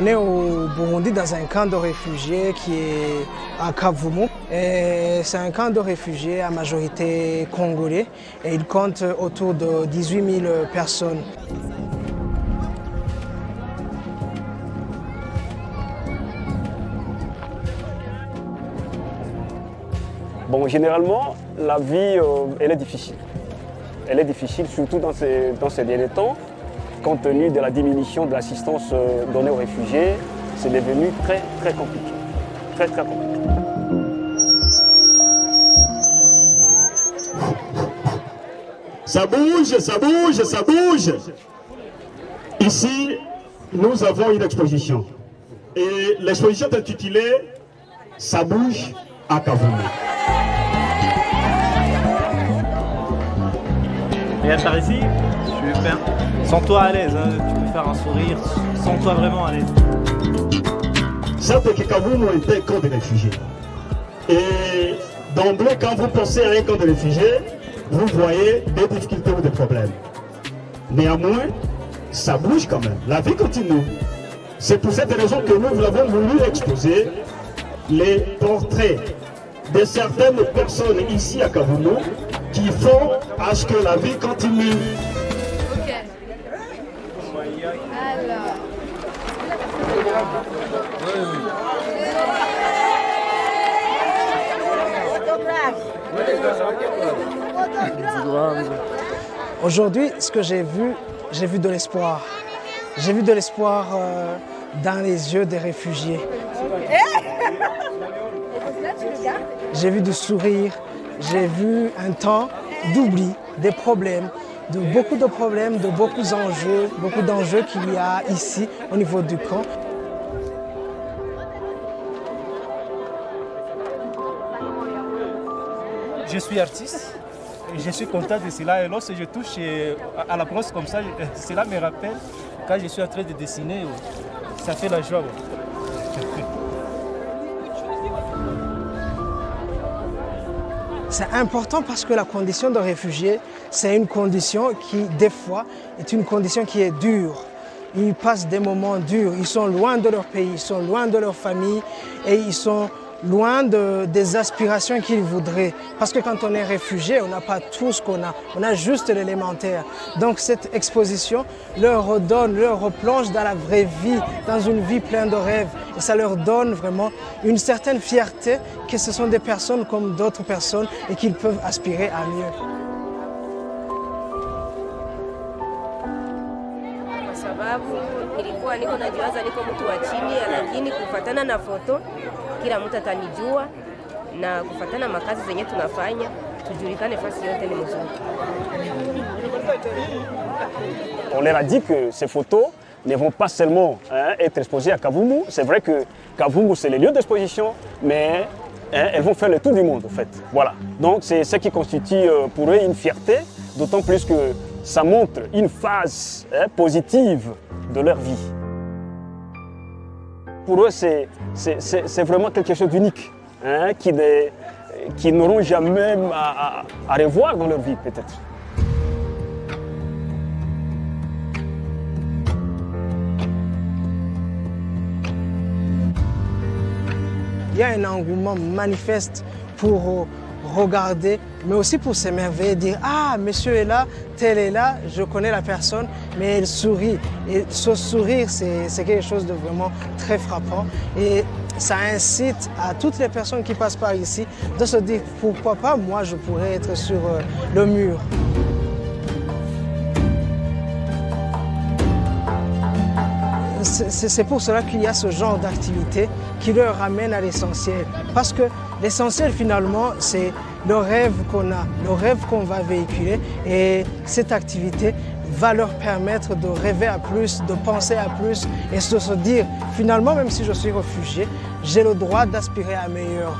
est au Burundi dans un camp de réfugiés qui est à Kavumu. C'est un camp de réfugiés à majorité congolais et il compte autour de 18 000 personnes. Bon, généralement, la vie, elle est difficile. Elle est difficile, surtout dans ces derniers temps. Compte tenu de la diminution de l'assistance donnée aux réfugiés, c'est devenu très, très compliqué. Très, très compliqué. Ça bouge, ça bouge, ça bouge. Ici, nous avons une exposition. Et l'exposition est intitulée « Ça bouge à Kavumu ». Viens par ici, super. Sens-toi à l'aise, hein. Tu peux faire un sourire, sens-toi vraiment à l'aise. Savez que Kavumu était un camp de réfugiés. Et d'emblée, quand vous pensez à un camp de réfugiés, vous voyez des difficultés ou des problèmes. Néanmoins, ça bouge quand même. La vie continue. C'est pour cette raison que nous avons voulu exposer les portraits de certaines personnes ici à Kavumu qui font à ce que la vie continue. Ok. Alors. Aujourd'hui, ce que j'ai vu de l'espoir. J'ai vu de l'espoir dans les yeux des réfugiés. J'ai vu du sourire, j'ai vu un temps d'oubli, des problèmes, de beaucoup d'enjeux qu'il y a ici au niveau du camp. Je suis artiste et je suis content de cela. Et lorsque je touche à la brosse comme ça, cela me rappelle quand je suis en train de dessiner, ça fait la joie. C'est important parce que la condition de réfugié, c'est une condition qui, des fois, est une condition qui est dure. Ils passent des moments durs, ils sont loin de leur pays, ils sont loin de leur famille et ils sont loin des aspirations qu'ils voudraient. Parce que quand on est réfugié, on n'a pas tout ce qu'on a, on a juste l'élémentaire. Donc cette exposition leur redonne, leur replonge dans la vraie vie, dans une vie pleine de rêves. Et ça leur donne vraiment une certaine fierté que ce sont des personnes comme d'autres personnes et qu'ils peuvent aspirer à mieux. Sababu nilikuwa niko najiwaza niko mtu wa chini, lakini kufuatana na foto kila mtu atanijua na kufuatana makazi zenye tunafanya tujulikane fasi yote ni mzuri. On leur a dit que ces photos ne vont pas seulement être exposées à Kavumu. C'est vrai que Kavumu c'est le lieu d'exposition, mais elles vont faire le tour du monde en fait. Voilà. Donc c'est ce qui constitue pour eux une fierté, d'autant plus que ça montre une phase positive de leur vie. Pour eux, c'est vraiment quelque chose d'unique, qu'ils n'auront jamais à revoir dans leur vie, peut-être. Il y a un engouement manifeste pour regarder, mais aussi pour s'émerveiller, dire « Ah, monsieur est là, tel est là, je connais la personne, mais elle sourit. » Et ce sourire, c'est quelque chose de vraiment très frappant. Et ça incite à toutes les personnes qui passent par ici de se dire « Pourquoi pas, moi, je pourrais être sur le mur. » C'est pour cela qu'il y a ce genre d'activité qui leur ramène à l'essentiel. Parce que l'essentiel finalement, c'est le rêve qu'on a, le rêve qu'on va véhiculer. Et cette activité va leur permettre de rêver à plus, de penser à plus et de se dire finalement, même si je suis réfugié, j'ai le droit d'aspirer à meilleur.